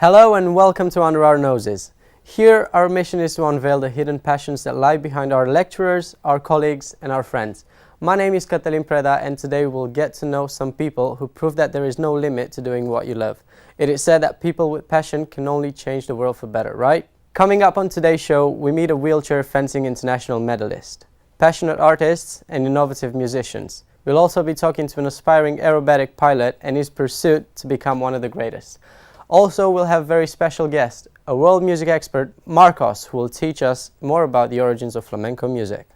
Hello and welcome to Under Our Noses. Here our mission is to unveil the hidden passions that lie behind our lecturers, our colleagues and our friends. My name is Cătălin Preda and today we'll get to know some people who prove that there is no limit to doing what you love. It is said that people with passion can only change the world for better, right? Coming up on today's show, we meet a wheelchair fencing international medalist, passionate artists and innovative musicians. We'll also be talking to an aspiring aerobatic pilot and his pursuit to become one of the greatest. Also, we'll have a very special guest, a world music expert, Marcos, who will teach us more about the origins of flamenco music.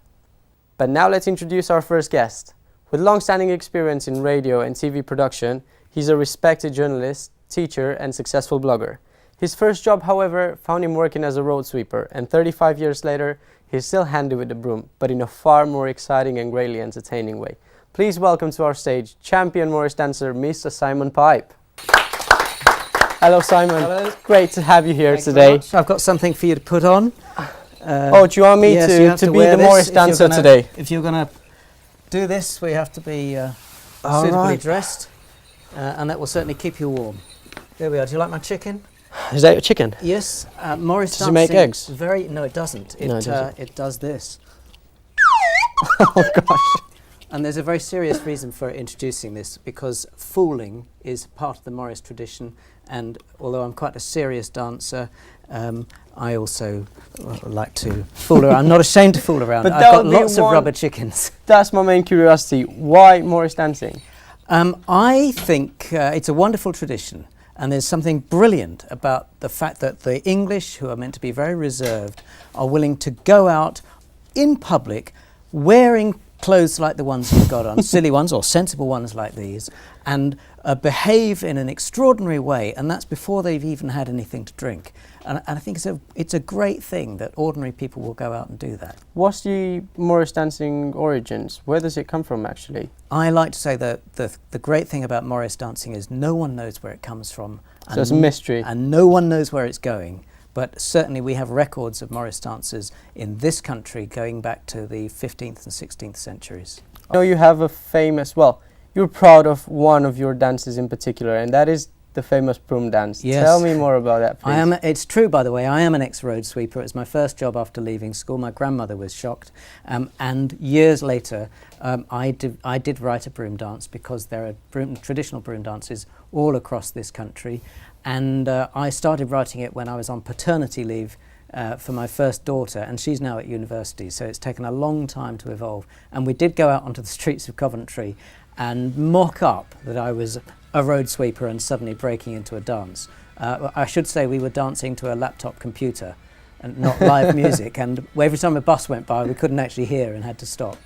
But now let's introduce our first guest. With long-standing experience in radio and TV production, he's a respected journalist, teacher and successful blogger. His first job, however, found him working as a road sweeper, and 35 years later, he's still handy with the broom, but in a far more exciting and greatly entertaining way. Please welcome to our stage, champion Morris dancer, Mr. Simon Pipe. Hello Simon. Hello. Great to have you here Thanks today. I've got something for you to put on. Do you want me to be the Morris dancer today? If you're going to do this, we have to be All suitably right. dressed, and that will certainly keep you warm. There we are. Do you like my chicken? Is that your chicken? Yes. Morris Does it make eggs? No, it doesn't. No, it doesn't. It does this. Oh gosh. And there's a very serious reason for introducing this, because fooling is part of the Morris tradition, and although I'm quite a serious dancer, I also like to fool around. I'm not ashamed to fool around. But I've that got would be lots of one- rubber chickens. That's my main curiosity. Why Morris dancing? I think it's a wonderful tradition, and there's something brilliant about the fact that the English, who are meant to be very reserved, are willing to go out in public wearing clothes like the ones you've got on, silly ones or sensible ones like these, and behave in an extraordinary way, and that's before they've even had anything to drink. And I think it's a great thing that ordinary people will go out and do that. What's the Morris dancing origins? Where does it come from actually? I like to say that the great thing about Morris dancing is no one knows where it comes from. So it's a mystery. And no one knows where it's going. But certainly we have records of Morris dancers in this country going back to the 15th and 16th centuries. I know you have a famous, well, you're proud of one of your dances in particular, and that is the famous broom dance. Yes. Tell me more about that, please. It's true, by the way, I am an ex-road sweeper. It was my first job after leaving school. My grandmother was shocked. And years later, I did write a broom dance, because there are traditional broom dances all across this country. And I started writing it when I was on paternity leave for my first daughter, and she's now at university, so it's taken a long time to evolve. And we did go out onto the streets of Coventry and mock up that I was a road sweeper and suddenly breaking into a dance. I should say we were dancing to a laptop computer and not live music, and every time a bus went by we couldn't actually hear and had to stop.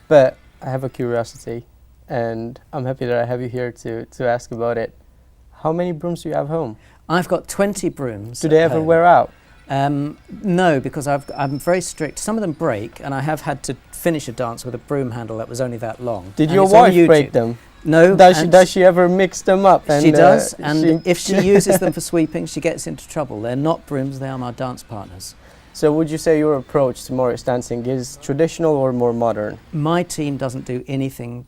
But I have a curiosity, and I'm happy that I have you here to ask about it. How many brooms do you have home? I've got 20 brooms. Do they at ever home. wear out? No, because I'm very strict. Some of them break, and I have had to finish a dance with a broom handle that was only that long. Did And your it's on wife break YouTube. them? No. Does she ever mix them up? She does, and she if she uses them for sweeping, she gets into trouble. They're not brooms, they are my dance partners. So would you say your approach to Morris dancing is traditional or more modern? My team doesn't do anything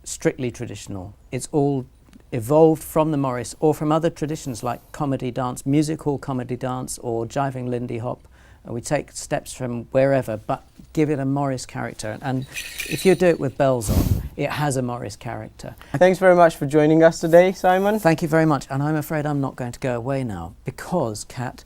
strictly traditional. It's all evolved from the Morris or from other traditions like comedy dance, music hall comedy dance, or jiving Lindy Hop. We take steps from wherever, but give it a Morris character. And if you do it with bells on, it has a Morris character. Thanks very much for joining us today, Simon. Thank you very much. And I'm afraid I'm not going to go away now, because, Kat,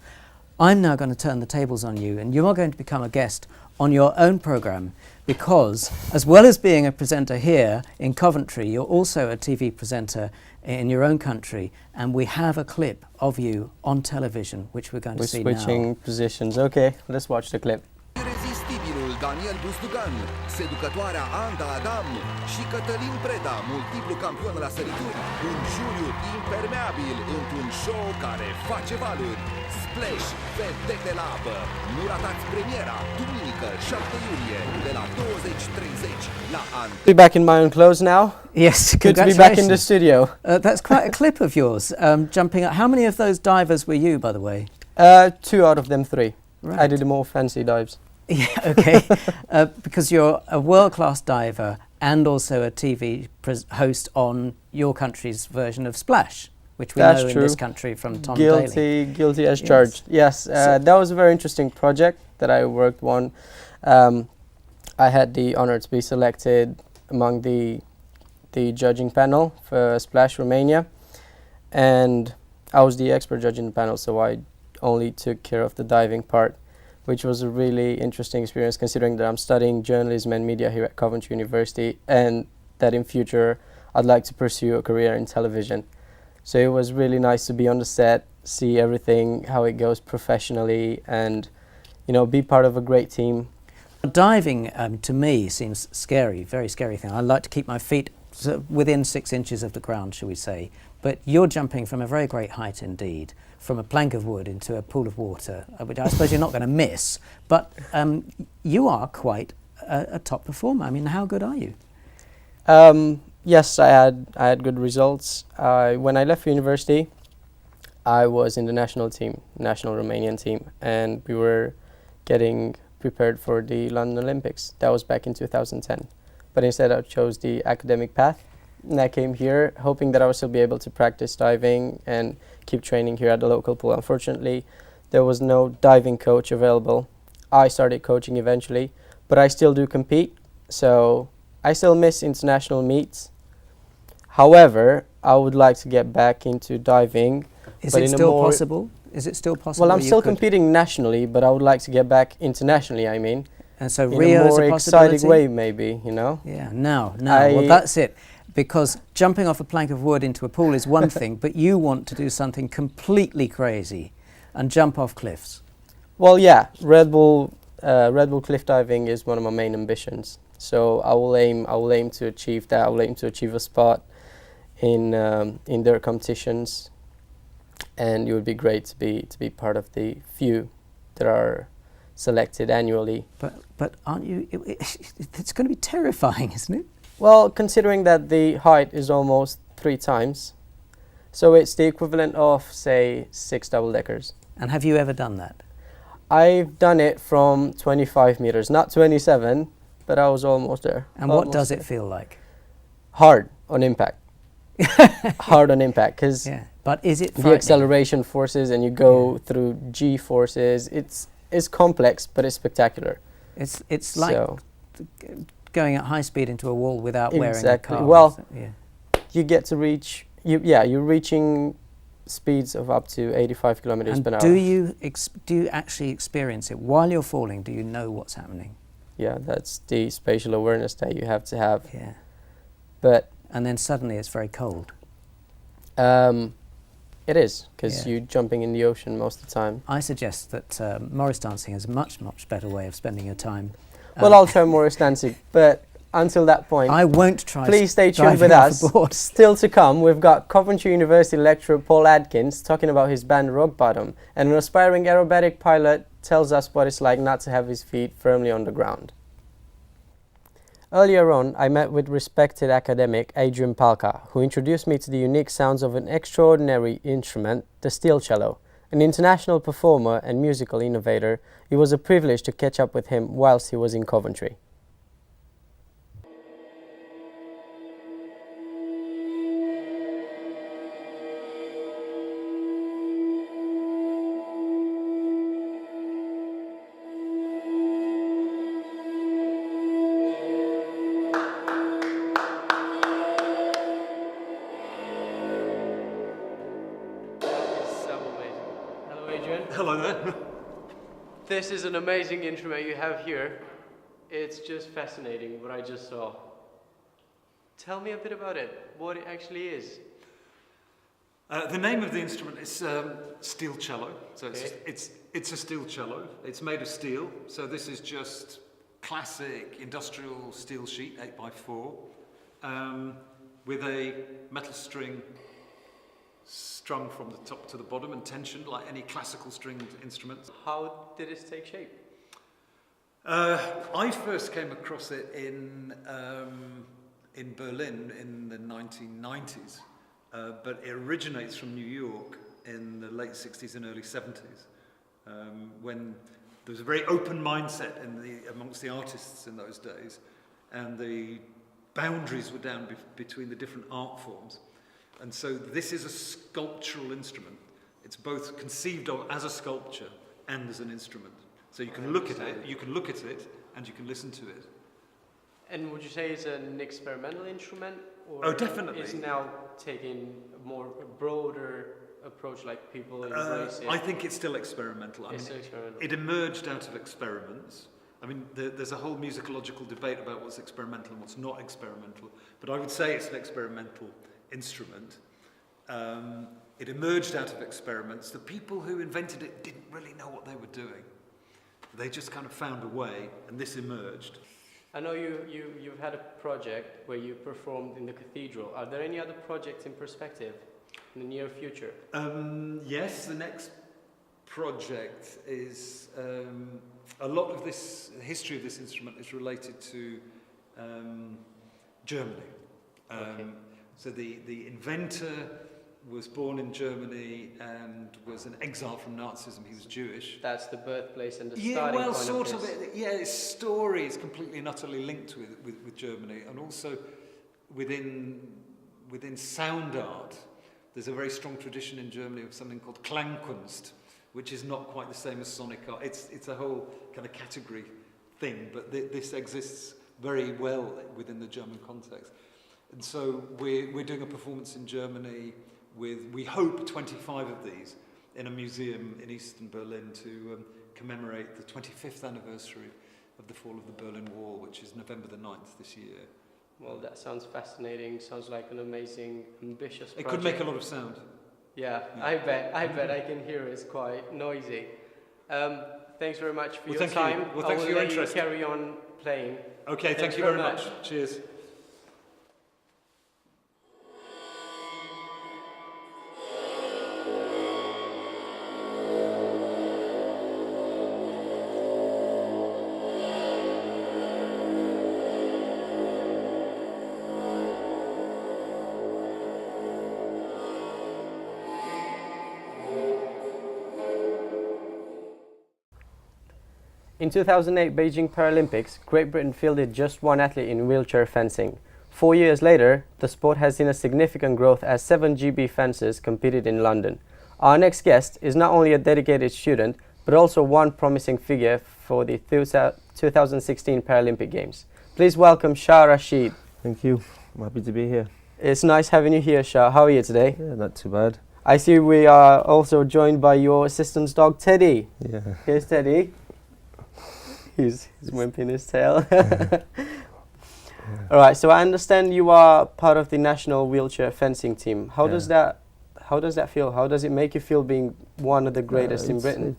I'm now going to turn the tables on you, and you are going to become a guest on your own programme, because as well as being a presenter here in Coventry, you're also a TV presenter in your own country, and we have a clip of you on television which we're going to see now. We're switching positions. Okay, let's watch the clip. Irezistibilul Daniel Buzdugan, seducătoarea Anda Adam și Cătălin Preda, multiplu campion la sărituri, un juriu impermeabil într-un show care face valuri. Splash, vedete la apă. Nu ratați premiera, duminică, 7 iulie, de la 20:30 la Anda. Be back in my own clothes now. Yes, Good to be back in the congratulations. studio. That's quite a clip of yours, jumping up. How many of those divers were you, by the way? 2 out of them 3. Right. I did the more fancy dives. Yeah, okay. Because you're a world-class diver and also a TV host on your country's version of Splash. which we That's know true. in this country from Tom Daly. Guilty as Yes. charged. Yes, that was a very interesting project that I worked on. I had the honor to be selected among the judging panel for Splash Romania, and I was the expert judge in the panel, so I only took care of the diving part, which was a really interesting experience considering that I'm studying journalism and media here at Coventry University, and that in future I'd like to pursue a career in television. So it was really nice to be on the set, see everything, how it goes professionally, and be part of a great team. Diving to me seems scary, very scary thing. I like to keep my feet within 6 inches of the ground, shall we say. But you're jumping from a very great height indeed, from a plank of wood into a pool of water, which I suppose you're not going to miss. But you are quite a top performer. I mean, how good are you? Yes, I had good results. When I left university, I was in the national team, national Romanian team, and we were getting prepared for the London Olympics. That was back in 2010. But instead I chose the academic path, and I came here hoping that I would still be able to practice diving and keep training here at the local pool. Unfortunately, there was no diving coach available. I started coaching eventually, but I still do compete, so I still miss international meets. However, I would like to get back into diving. Is it still possible? Is it still possible? Well, I'm still competing nationally, but I would like to get back internationally, I mean. And so in Rio a is more a possibility? exciting way, maybe, Yeah, now, well, that's it. Because jumping off a plank of wood into a pool is one thing, but you want to do something completely crazy and jump off cliffs. Well, yeah, Red Bull cliff diving is one of my main ambitions. So I will aim to achieve that. I will aim to achieve a spot in their competitions, and it would be great to be part of the few that are selected annually. But aren't you? It's going to be terrifying, isn't it? Well, considering that the height is almost 3 times, so it's the equivalent of, say, 6 double-deckers. And have you ever done that? I've done it from 25 meters, not 27, but I was almost there. And what does it feel like? Hard on impact. Hard on impact, because yeah. But is it the acceleration forces and you go through G forces, it's complex, but it's spectacular. It's like going at high speed into a wall without wearing a car. Well, you get to reach, you're reaching speeds of up to 85 kilometers per hour. Do you actually experience it while you're falling? Do you know what's happening? Yeah, that's the spatial awareness that you have to have. Yeah. And then suddenly it's very cold. It is, because you're jumping in the ocean most of the time. I suggest that Morris dancing is a much, much better way of spending your time. Well, I'll try Morris dancing, but until that point, I won't try. Please stay tuned with us. Still to come, we've got Coventry University lecturer Paul Adkins talking about his band Rock Bottom, and an aspiring aerobatic pilot tells us what it's like not to have his feet firmly on the ground. Earlier on, I met with respected academic Adrian Palka, who introduced me to the unique sounds of an extraordinary instrument, the steel cello. An international performer and musical innovator, it was a privilege to catch up with him whilst he was in Coventry. Hello there. This is an amazing instrument you have here. It's just fascinating what I just saw. Tell me a bit about it, what it actually is. The name of the instrument is steel cello. So it's a steel cello. It's made of steel. So this is just classic industrial steel sheet, 8x4, with a metal string strung from the top to the bottom and tensioned like any classical stringed instrument. How did it take shape? I first came across it in Berlin in the 1990s, but it originates from New York in the late 60s and early 70s, when there was a very open mindset amongst the artists in those days, and the boundaries were down between the different art forms. And so this is a sculptural instrument. It's both conceived of as a sculpture and as an instrument. So you can look at it, and you can listen to it. And would you say it's an experimental instrument? Or Oh, definitely. It's now taking a more broader approach, like people embrace it? I think it's still experimental. I mean, It's experimental. it emerged out of experiments. I mean, there's a whole musicological debate about what's experimental and what's not experimental. But I would say it's an experimental instrument. It emerged out of experiments. The people who invented it didn't really know what they were doing. They just kind of found a way, and this emerged. I know you've had a project where you performed in the cathedral. Are there any other projects in perspective in the near future? Yes, the next project is a lot of this history of this instrument is related to Germany. Okay. So the inventor was born in Germany and was an exile from Nazism. He was Jewish. That's the birthplace and the Yeah, starting well, point sort of of. this. His story is completely and utterly linked with Germany, and also within sound art, there's a very strong tradition in Germany of something called Klangkunst, which is not quite the same as sonic art. It's a whole kind of category thing, but this exists very well within the German context. And so we're doing a performance in Germany with, we hope, 25 of these in a museum in eastern Berlin to commemorate the 25th anniversary of the fall of the Berlin Wall, which is November the 9th this year. Well, that sounds fascinating. Sounds like an amazing, ambitious project. It could make a lot of sound. Yeah, I bet I can hear it's quite noisy. Thanks very much for your thank time. you. Well, thanks for your interest. I will let you carry on playing. Okay, Thanks thank you very much. Cheers. In 2008 Beijing Paralympics, Great Britain fielded just one athlete in wheelchair fencing. 4 years later, the sport has seen a significant growth as 7 GB fencers competed in London. Our next guest is not only a dedicated student, but also one promising figure for the 2016 Paralympic Games. Please welcome Shah Rashid. Thank you. I'm happy to be here. It's nice having you here, Shah. How are you today? Yeah, not too bad. I see we are also joined by your assistant's dog, Teddy. Yeah. Here's Teddy. He's wimping his tail. All right. So I understand you are part of the national wheelchair fencing team. How does that feel? How does it make you feel being one of the greatest in Britain?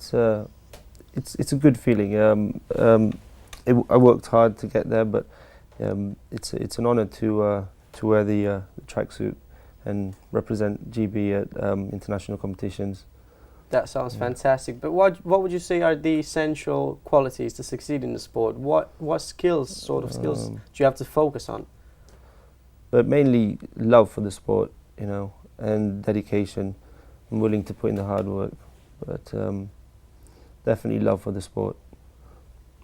It's a good feeling. I worked hard to get there, but it's an honour to wear the tracksuit and represent GB at international competitions. That sounds fantastic. But what would you say are the essential qualities to succeed in the sport? What skills do you have to focus on? But mainly love for the sport, and dedication. I'm willing to put in the hard work, but definitely love for the sport.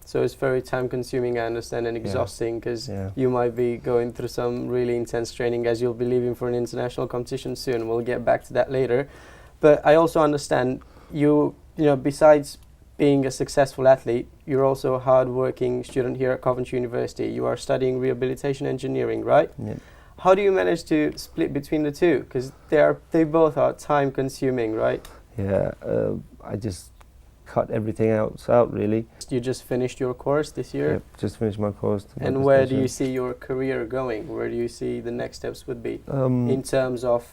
So it's very time consuming, I understand, and exhausting, because you might be going through some really intense training as you'll be leaving for an international competition soon. We'll get back to that later. But I also understand you besides being a successful athlete, you're also a hard-working student here at Coventry University. You are studying rehabilitation engineering, right? Yeah. How do you manage to split between the two? Because they both are time-consuming, right? Yeah, I just cut everything else out, really. You just finished your course this year? Yep, just finished my course. And where do you see your career going? Where do you see the next steps would be in terms of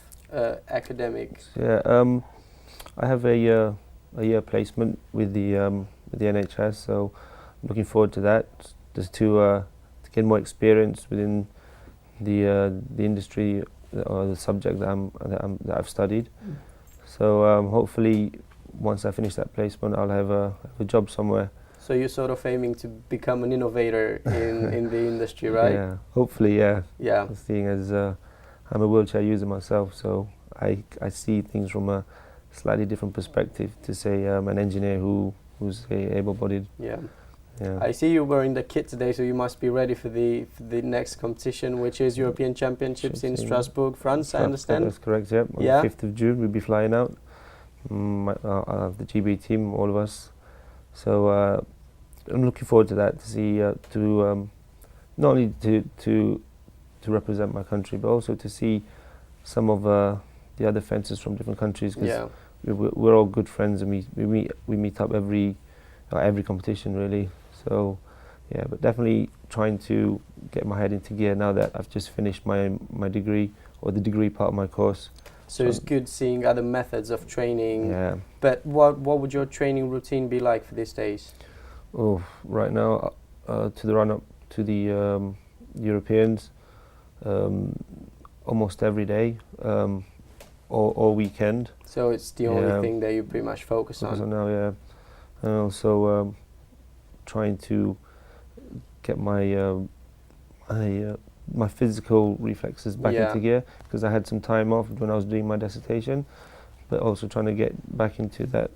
academics? Yeah, I have a year placement with the NHS, so I'm looking forward to that, just to get more experience within the industry or the subject that I've studied. So hopefully, once I finish that placement, I'll have a job somewhere. So you're sort of aiming to become an innovator in the industry, right? Yeah, hopefully, yeah. Yeah. Seeing as I'm a wheelchair user myself, so I see things from a slightly different perspective to say an engineer who's able-bodied. Yeah. Yeah. I see you wearing the kit today, so you must be ready for the next competition, which is European Championships in Strasbourg, France, I understand? That's correct, yep. On Yeah. the 5th of June we'll be flying out. The GB team, all of us. So I'm looking forward to that, to see, not only to represent my country, but also to see some of the other fencers from different countries, because we're all good friends, and we meet up every competition really. So yeah, but definitely trying to get my head into gear now that I've just finished my degree, or the degree part of my course. So it's good seeing other methods of training. Yeah. But what would your training routine be like for these days? Oh, right now, to the run up to the Europeans, almost every day, all weekend. So it's the only thing that you pretty much focus on. Now, yeah, and also trying to get my my physical reflexes back into gear, because I had some time off when I was doing my dissertation, but also trying to get back into that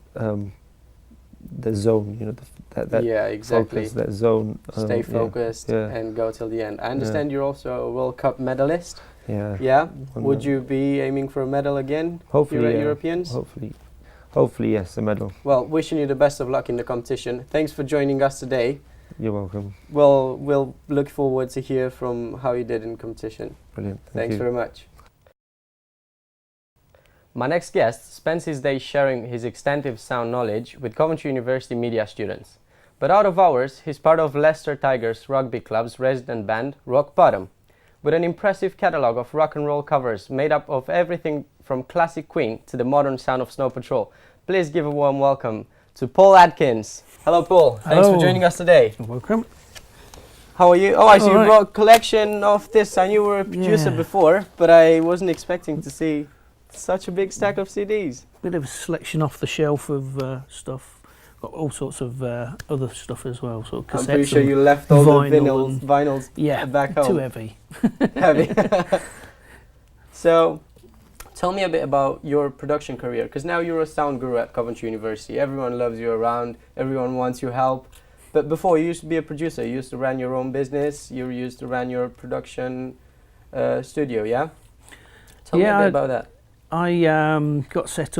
the zone, you know, that exactly. focus, that zone. Stay focused and go till the end. I understand you're also a World Cup medalist. Yeah. Yeah. Would you be aiming for a medal again? Hopefully, here at Europeans. Hopefully, yes, a medal. Well, wishing you the best of luck in the competition. Thanks for joining us today. You're welcome. Well, we'll look forward to hear from how you did in competition. Brilliant. Thanks very much. My next guest spends his day sharing his extensive sound knowledge with Coventry University media students. But out of hours, he's part of Leicester Tigers Rugby Club's resident band, Rock Bottom, with an impressive catalogue of rock and roll covers made up of everything from classic Queen to the modern sound of Snow Patrol. Please give a warm welcome to Paul Adkins. Hello, Paul. Thanks for joining us today. You're welcome. How are you? Oh, I see you brought a collection of this. I knew you were a producer before, but I wasn't expecting to see such a big stack of CDs. Bit of a selection off the shelf of stuff. Got all sorts of other stuff as well. Sort of cassettes. I'm pretty sure you left all the vinyls back home. Too heavy. Heavy. So, tell me a bit about your production career, because now you're a sound guru at Coventry University. Everyone loves you around. Everyone wants your help. But before, you used to be a producer. You used to run your own business. You used to run your production studio, yeah? Tell me a bit about that. I got set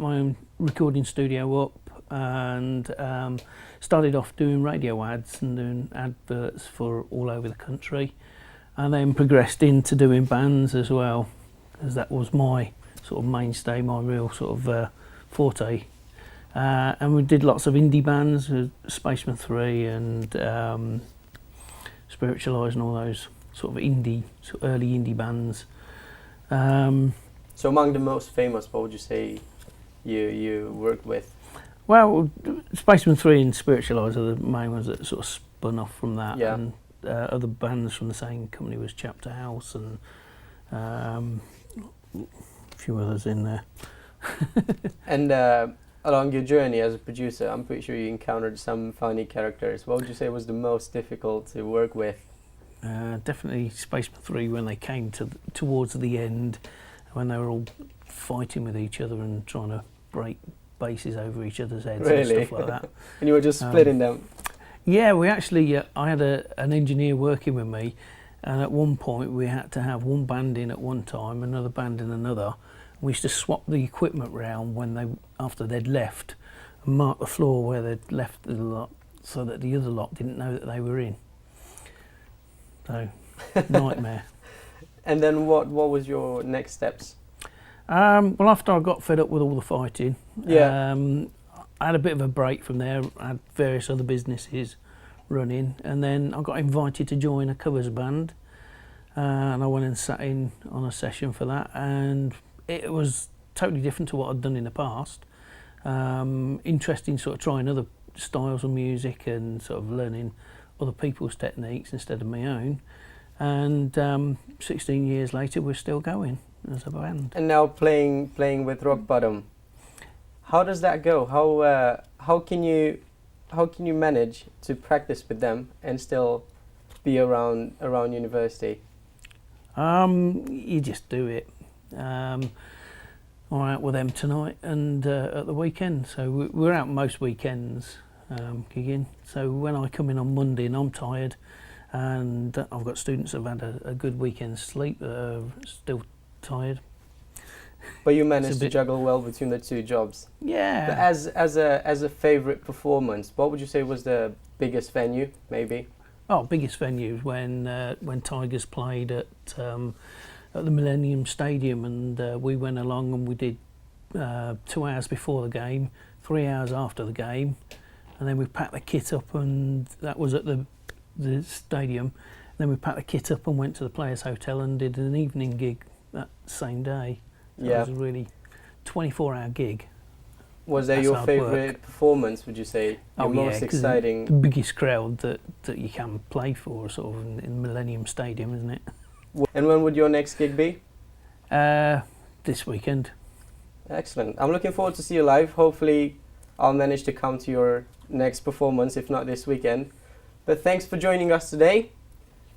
my own recording studio up, and started off doing radio ads and doing adverts for all over the country, and then progressed into doing bands as well, because that was my sort of mainstay, my real sort of forte. And we did lots of indie bands, Spaceman 3 and Spiritualised and all those sort of early indie bands. So among the most famous, what would you say you worked with? Well, Spaceman 3 and Spiritualised are the main ones that sort of spun off from that. Yeah. And other bands from the same company was Chapter House and a few others in there. And along your journey as a producer, I'm pretty sure you encountered some funny characters. What would you say was the most difficult to work with? Definitely Spaceman 3 when they came towards the end, when they were all fighting with each other and trying to break bases over each other's heads and stuff like that. And you were just splitting them? Yeah, we actually, I had an engineer working with me, and at one point we had to have one band in at one time, another band in another. We used to swap the equipment round after they'd left, and mark the floor where they'd left the lot, so that the other lot didn't know that they were in. So, nightmare. And then what was your next steps? Well, after I got fed up with all the fighting, I had a bit of a break from there. I had various other businesses running, and then I got invited to join a covers band, and I went and sat in on a session for that, and it was totally different to what I'd done in the past. Interesting, sort of trying other styles of music and sort of learning other people's techniques instead of my own. And 16 years later, we're still going as a band. And now playing with Rock Bottom. How does that go? How can you manage to practice with them and still be around university? You just do it. I'm out with them tonight and at the weekend. So we're out most weekends, gigging. So when I come in on Monday and I'm tired, and I've got students that have had a good weekend's sleep that are still tired. But you managed to juggle well between the two jobs. Yeah. But as a favourite performance, what would you say was the biggest venue, maybe? Oh, biggest venue when Tigers played at the Millennium Stadium, and we went along and we did 2 hours before the game, 3 hours after the game, and then we packed the kit up, and that was at the stadium. Then we packed the kit up and went to the Players' Hotel and did an evening gig that same day. So Yeah. it was a really 24-hour gig. Was that your favourite performance, would you say? Your most exciting? The biggest crowd that you can play for, sort of in Millennium Stadium, isn't it? And when would your next gig be? This weekend. Excellent. I'm looking forward to see you live. Hopefully I'll manage to come to your next performance, if not this weekend. But thanks for joining us today.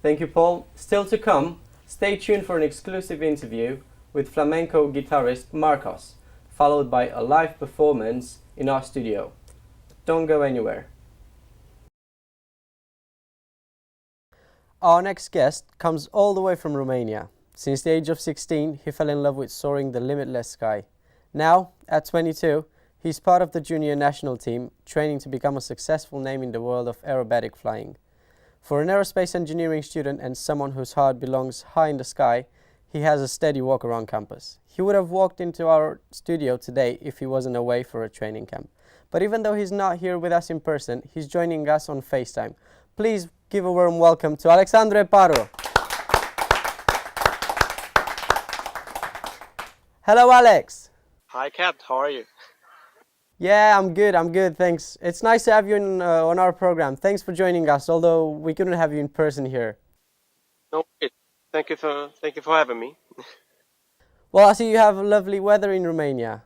Thank you, Paul. Still to come, stay tuned for an exclusive interview with flamenco guitarist Marcos, followed by a live performance in our studio. Don't go anywhere. Our next guest comes all the way from Romania. Since the age of 16, he fell in love with soaring the limitless sky. Now, at 22, he's part of the junior national team, training to become a successful name in the world of aerobatic flying. For an aerospace engineering student and someone whose heart belongs high in the sky, he has a steady walk around campus. He would have walked into our studio today if he wasn't away for a training camp. But even though he's not here with us in person, he's joining us on FaceTime. Please give a warm welcome to Alexandre Paru. Hello, Alex. Hi, Kat. How are you? Yeah, I'm good, thanks. It's nice to have you on our program. Thanks for joining us, although we couldn't have you in person here. No, thank you for having me. Well, I see you have lovely weather in Romania.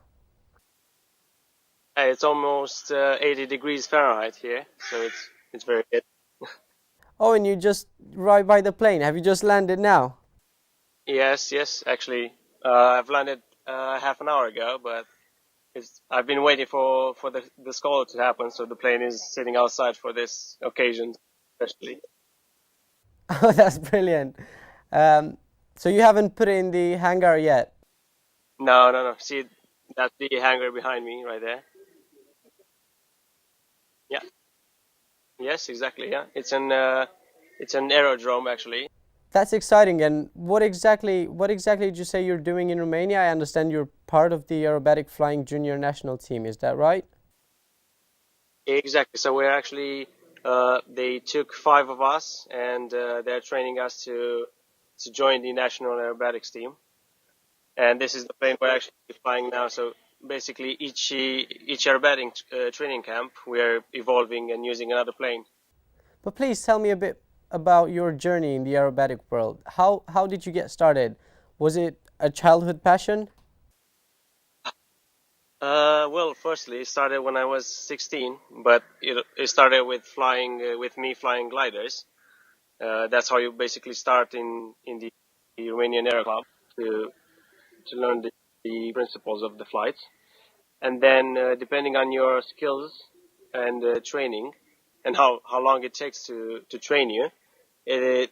It's almost 80 degrees Fahrenheit here, so it's very good. Oh, and you just right by the plane. Have you just landed now? Yes. Actually, I've landed half an hour ago, but I've been waiting for the call to happen, so the plane is sitting outside for this occasion, especially. Oh, that's brilliant. So you haven't put it in the hangar yet? No. See, that's the hangar behind me right there. Yeah. Yes, exactly. Yeah, it's an aerodrome actually. That's exciting. And what exactly did you say you're doing in Romania? I understand you're part of the aerobatic flying junior national team. Is that right? Exactly. So we're actually they took 5 of us, and they're training us to join the national aerobatics team. And this is the plane we're actually flying now. So basically, each aerobatic training camp, we're evolving and using another plane. But please tell me a bit about your journey in the aerobatic world. How did you get started? Was it a childhood passion? Well, firstly, it started when I was 16, but it started with me flying gliders. That's how you basically start in the Romanian Aero Club to learn the principles of the flights. And then, depending on your skills and training, and how long it takes to train you, they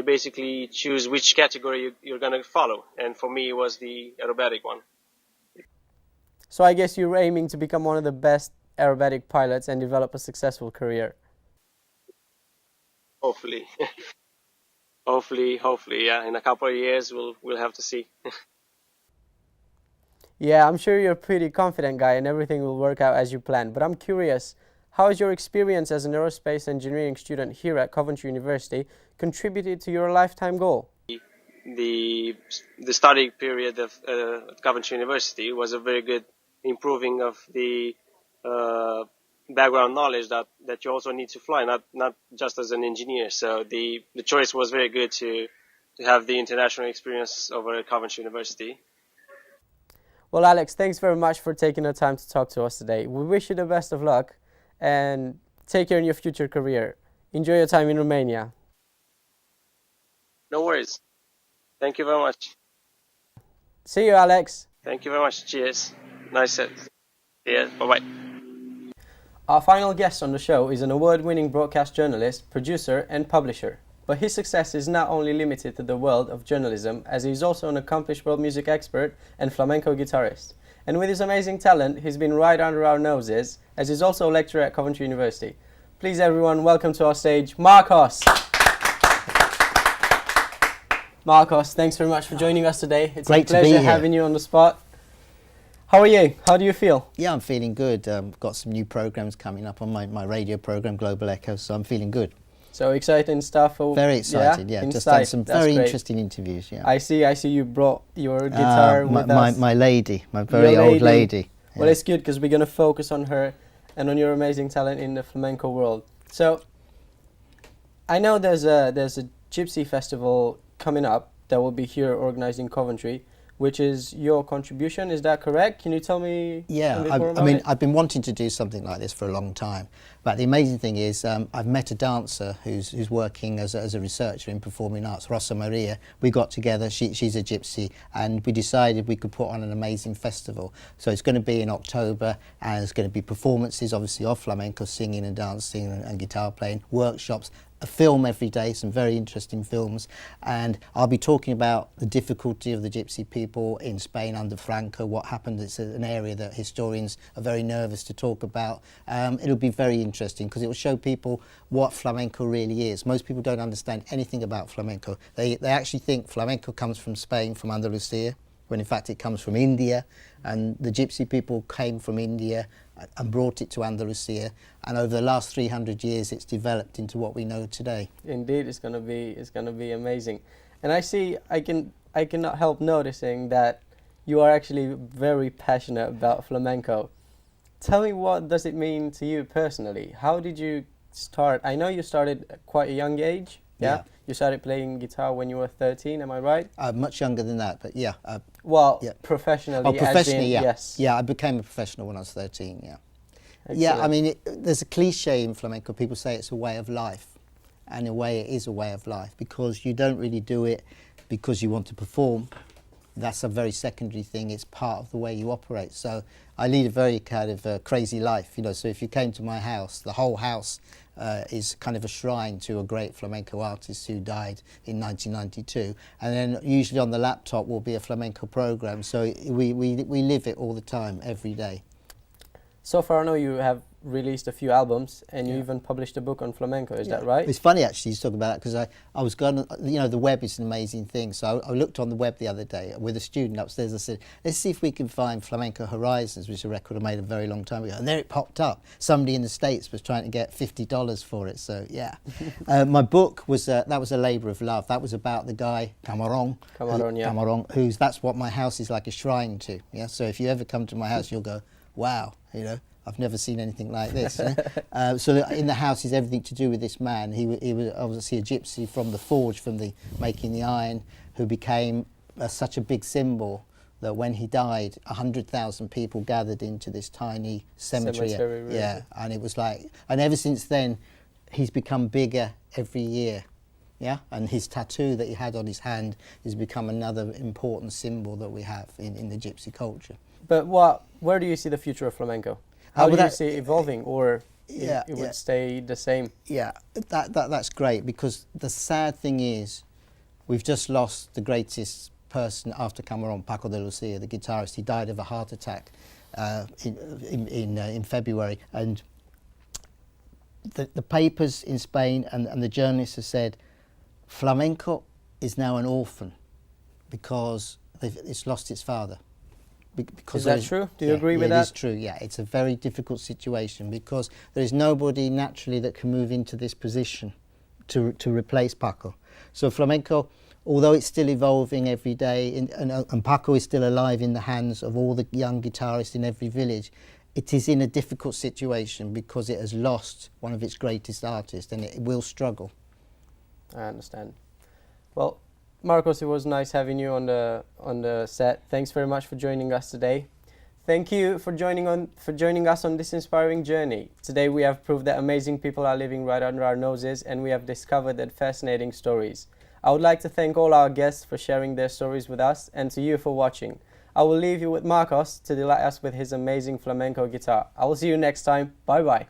basically choose which category you're going to follow. And for me, it was the aerobatic one. So I guess you're aiming to become one of the best aerobatic pilots and develop a successful career. Hopefully. Hopefully, yeah. In a couple of years, we'll have to see. Yeah, I'm sure you're a pretty confident guy and everything will work out as you planned. But I'm curious, how has your experience as an aerospace engineering student here at Coventry University contributed to your lifetime goal? The study period of Coventry University was a very good improving of the background knowledge that you also need to fly, not just as an engineer. So the choice was very good to have the international experience over at Coventry University. Well, Alex, thanks very much for taking the time to talk to us today. We wish you the best of luck and take care in your future career. Enjoy your time in Romania. No worries. Thank you very much. See you, Alex. Thank you very much. Cheers. Nice set. Yeah, bye-bye. Our final guest on the show is an award-winning broadcast journalist, producer and publisher. But his success is not only limited to the world of journalism, as he is also an accomplished world music expert and flamenco guitarist. And with his amazing talent, he's been right under our noses, as he's also a lecturer at Coventry University. Please everyone, welcome to our stage, Marcos! Marcos, thanks very much for joining us today. It's Great a pleasure to be here. having you on the spot. How are you? How do you feel? Yeah, I'm feeling good. Got some new programs coming up on my radio program, Global Echo, so I'm feeling good. So exciting stuff. Very excited, yeah. Just done some That's very great. interesting interviews, yeah. I see you brought your guitar with us. My lady, my very Your old lady. Well, it's good because we're going to focus on her and on your amazing talent in the flamenco world. So, I know there's a gypsy festival coming up that will be here organized in Coventry, which is your contribution. Is that correct? Can you tell me? Yeah, a bit more I about mean, it? I've been wanting to do something like this for a long time. But the amazing thing is, I've met a dancer who's working as a researcher in performing arts, Rosa Maria. We got together, she's a gypsy, and we decided we could put on an amazing festival. So it's going to be in October, and there's going to be performances, obviously, of flamenco, singing and dancing and guitar playing, workshops, a film every day, some very interesting films, and I'll be talking about the difficulty of the gypsy people in Spain under Franco, what happened. It's an area that historians are very nervous to talk about. It'll be very interesting because it will show people what flamenco really is. Most people don't understand anything about flamenco. They actually think flamenco comes from Spain, from Andalusia, when in fact it comes from India, and the gypsy people came from India and brought it to Andalusia, and over the last 300 years it's developed into what we know today. Indeed, it's gonna be amazing. And I cannot help noticing that you are actually very passionate about flamenco. Tell me, what does it mean to you personally? How did you start? I know you started at quite a young age. Yeah. You started playing guitar when you were 13, am I right? Much younger than that, but yeah. Professionally. Oh, professionally, yeah. Yes. Yeah, I became a professional when I was 13, yeah. Excellent. Yeah, I mean, there's a cliche in flamenco. People say it's a way of life. And in a way, it is a way of life because you don't really do it because you want to perform. That's a very secondary thing. It's part of the way you operate. So I lead a very kind of crazy life, you know. So if you came to my house, the whole house is kind of a shrine to a great flamenco artist who died in 1992. And then usually on the laptop will be a flamenco program. So we live it all the time, every day. So far, I know you have released a few albums, and you even published a book on flamenco. Is that right? It's funny actually you talk about that because I was going, you know, the web is an amazing thing. So I looked on the web the other day with a student upstairs. I said, let's see if we can find Flamenco Horizons, which is a record I made a very long time ago. And there it popped up. Somebody in the States was trying to get $50 for it. So yeah, my book was that was a labour of love. That was about the guy Camarón, who's that's what my house is like a shrine to. Yeah. So if you ever come to my house, you'll go, wow, you know. I've never seen anything like this. So in the house is everything to do with this man. He was obviously a gypsy from the forge, from the making the iron, who became such a big symbol that when he died, 100,000 people gathered into this tiny cemetery. Really. Yeah, and it was like, and ever since then, he's become bigger every year. Yeah, and his tattoo that he had on his hand has become another important symbol that we have in the gypsy culture. But where do you see the future of flamenco? How do you see it evolving, or it would stay the same? Yeah, that's great, because the sad thing is we've just lost the greatest person after Camarón, Paco de Lucía, the guitarist. He died of a heart attack in February, and the papers in Spain and the journalists have said flamenco is now an orphan because it's lost its father. Because is that true? Do you agree with that? It is true, yeah. It's a very difficult situation because there is nobody naturally that can move into this position to replace Paco. So flamenco, although it's still evolving every day, and Paco is still alive in the hands of all the young guitarists in every village, it is in a difficult situation because it has lost one of its greatest artists, and it will struggle. I understand. Well, Marcos, it was nice having you on the set. Thanks very much for joining us today. Thank you for joining us on this inspiring journey. Today we have proved that amazing people are living right under our noses, and we have discovered that fascinating stories. I would like to thank all our guests for sharing their stories with us, and to you for watching. I will leave you with Marcos to delight us with his amazing flamenco guitar. I will see you next time. Bye bye.